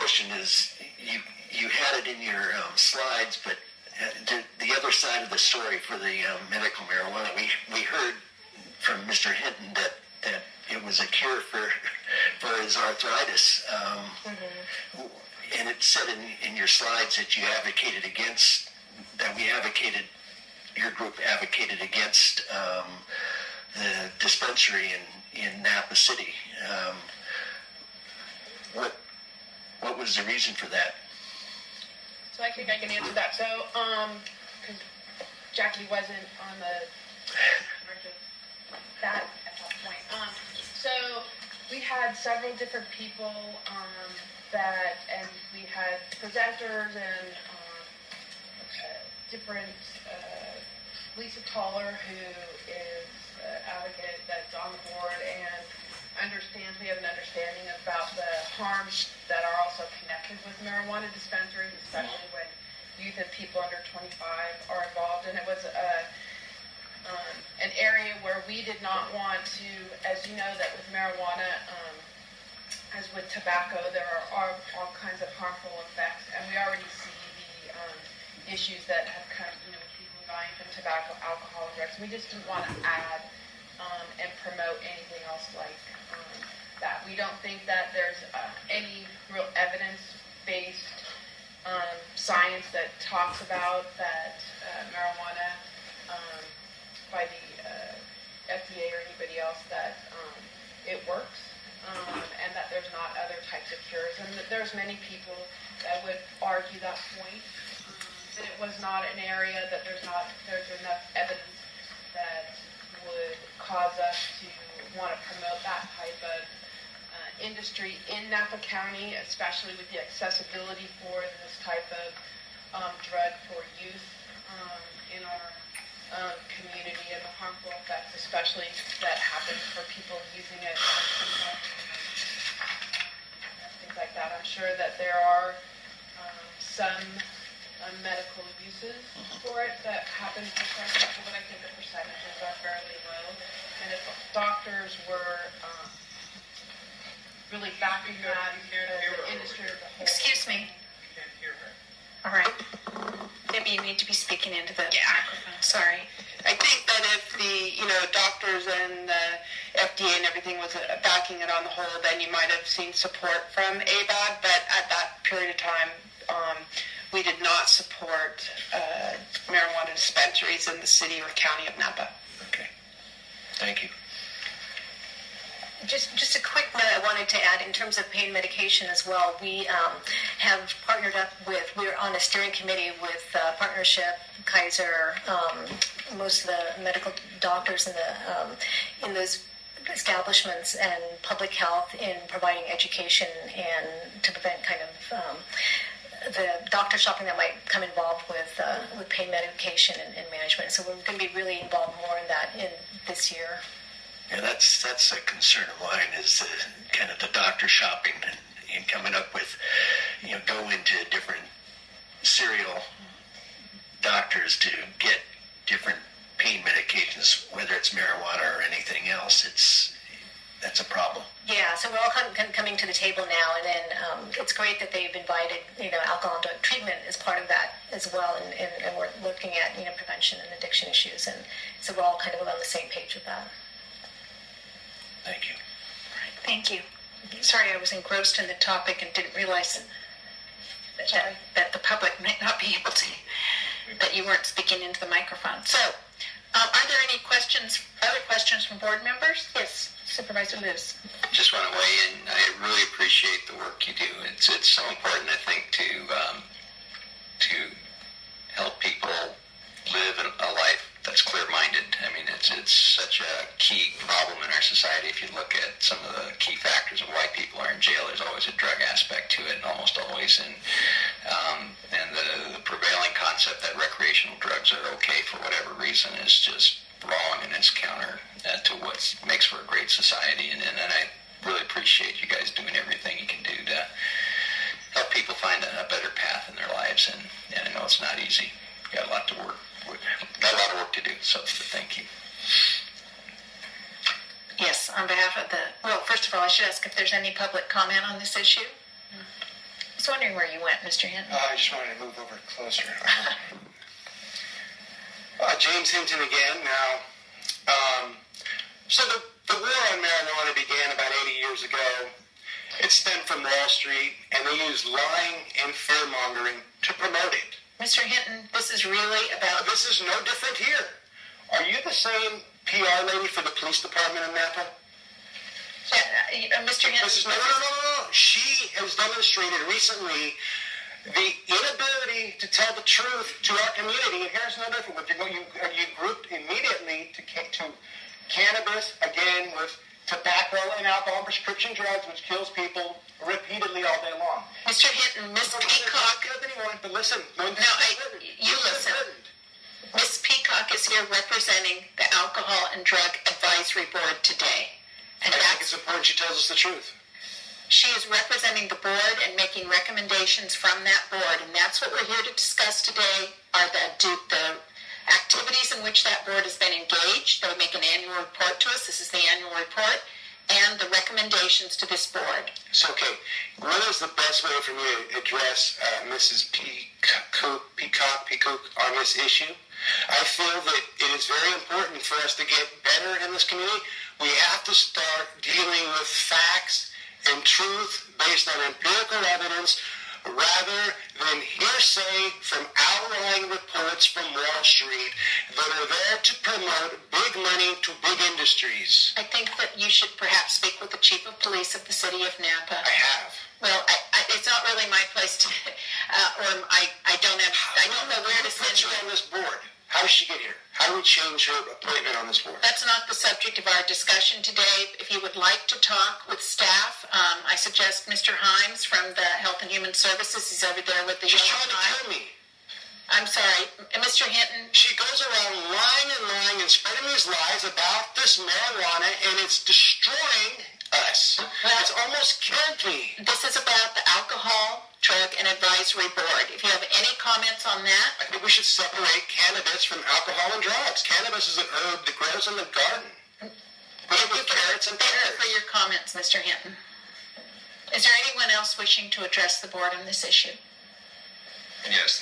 question is, you had it in your slides, but the other side of the story for the medical marijuana, we heard from Mr. Hinton that it was a cure for his arthritis. And it said in your slides that your group advocated against the dispensary in Napa City. What was the reason for that? So I think I can answer that. So, because Jackie wasn't on the that at that point. So we had several different people and we had presenters and different. Lisa Toller, who is an advocate that's on the board and we have an understanding about the harms that are also connected with marijuana dispensaries, especially when youth and people under 25 are involved. And it was an area where we did not want to, as you know, that with marijuana, as with tobacco, there are all kinds of harmful effects, and we already see the issues that have come, people dying from tobacco, alcohol, drugs. We just didn't want to add and promote anything else like that. We don't think that there's any real evidence-based science that talks about that marijuana by the FDA or anybody else that it works, and that there's not other types of cures. And that there's many people that would argue that point. That it was not an area that there's enough evidence that would cause us to want to promote that type of industry in Napa County, especially with the accessibility for this type of drug for youth in our community, and the harmful effects, especially that happen for people using it, things like that. I'm sure that there are some medical uses for it that happen for some people, but I think the percentages are fairly low. And if doctors were really backing that, the industry as a whole. Excuse me. You can't hear her. All right. Maybe you need to be speaking into the microphone. Sorry. I think that if the doctors and the FDA and everything was backing it on the whole, then you might have seen support from ABAD. But at that period of time, we did not support marijuana dispensaries in the city or county of Napa. Okay. Thank you. Just a quick note I wanted to add in terms of pain medication as well. We have partnered up we're on a steering committee with Partnership, Kaiser, most of the medical doctors in those establishments, and public health in providing education and to prevent kind of the doctor shopping that might come involved with pain medication and management. So we're going to be really involved more in that in this year. Yeah, that's a concern of mine, is kind of the doctor shopping and coming up with, go into different serial doctors to get different pain medications, whether it's marijuana or anything else. That's a problem. Yeah, so we're all coming to the table now, and then it's great that they've invited, alcohol and drug treatment as part of that as well, and we're looking at, prevention and addiction issues, and so we're all kind of on the same page with that. Thank you. All right, thank you. Sorry, I was engrossed in the topic and didn't realize that the public might not be able to, that you weren't speaking into the microphone. So, are there any other questions from board members? Yes, Supervisor Lewis. Just want to weigh in. I really appreciate the work you do. It's so important, I think, to help people live a life that's clear-minded. I mean, it's such a key problem in our society. If you look at some of the key factors of why people are in jail, there's always a drug aspect to it, almost always. And the prevailing concept that recreational drugs are okay for whatever reason is just wrong, and it's counter to what makes for a great society. And I really appreciate you guys doing everything you can do to help people find a better path in their lives. And I know it's not easy. Got a lot of work to do, so thank you. Yes, on behalf of first of all, I should ask if there's any public comment on this issue. was wondering where you went, Mr. Hinton. I just wanted to move over closer. James Hinton again. Now, so the war on marijuana began about 80 years ago. It stemmed from Wall Street, and they used lying and fear-mongering to promote it. Mr. Hinton, this is really about... This is no different here. Are you the same PR lady for the police department in Napa? Mr. Hinton... No. She has demonstrated recently the inability to tell the truth to our community. And here's another thing. You grouped immediately to cannabis, again, with tobacco and alcohol and prescription drugs, which kills people repeatedly all day long. Mr. Hinton, Miss Peacock... But listen. You listen. Miss Peacock is here representing the Alcohol and Drug Advisory Board today. And I think it's important she tells us the truth. She is representing the board and making recommendations from that board, and that's what we're here to discuss today, are the activities in which that board has been engaged. They make an annual report to us. This is the annual report, and the recommendations to this board. So, okay, what is the best way for me to address Mrs. Peacock on this issue? I feel that it is very important for us to get better in this community. We have to start dealing with facts and truth based on empirical evidence rather than hearsay from outlying reports from Wall Street that are there to promote big money to big industries. I think that you should perhaps speak with the Chief of Police of the City of Napa. I have. Well, it's not really my place to, I don't know where to send you on this board. How does she get here? How do we change her appointment on this board? That's not the subject of our discussion today. If you would like to talk with staff, I suggest Mr. Himes from the Health and Human Services. He's over there with the She's yellow trying to tie. kill me. I'm sorry, Mr. Hinton. She goes around lying and spreading these lies about this marijuana, and it's destroying us. Well, it's almost killed me. This is about the Alcohol, Drug, and Advisory Board. If you have any comments on that. I think we should separate cannabis from alcohol and drugs. Cannabis is an herb that grows in the garden. With carrots and pears. Thank you for your comments, Mr. Hinton. Is there anyone else wishing to address the board on this issue? Yes.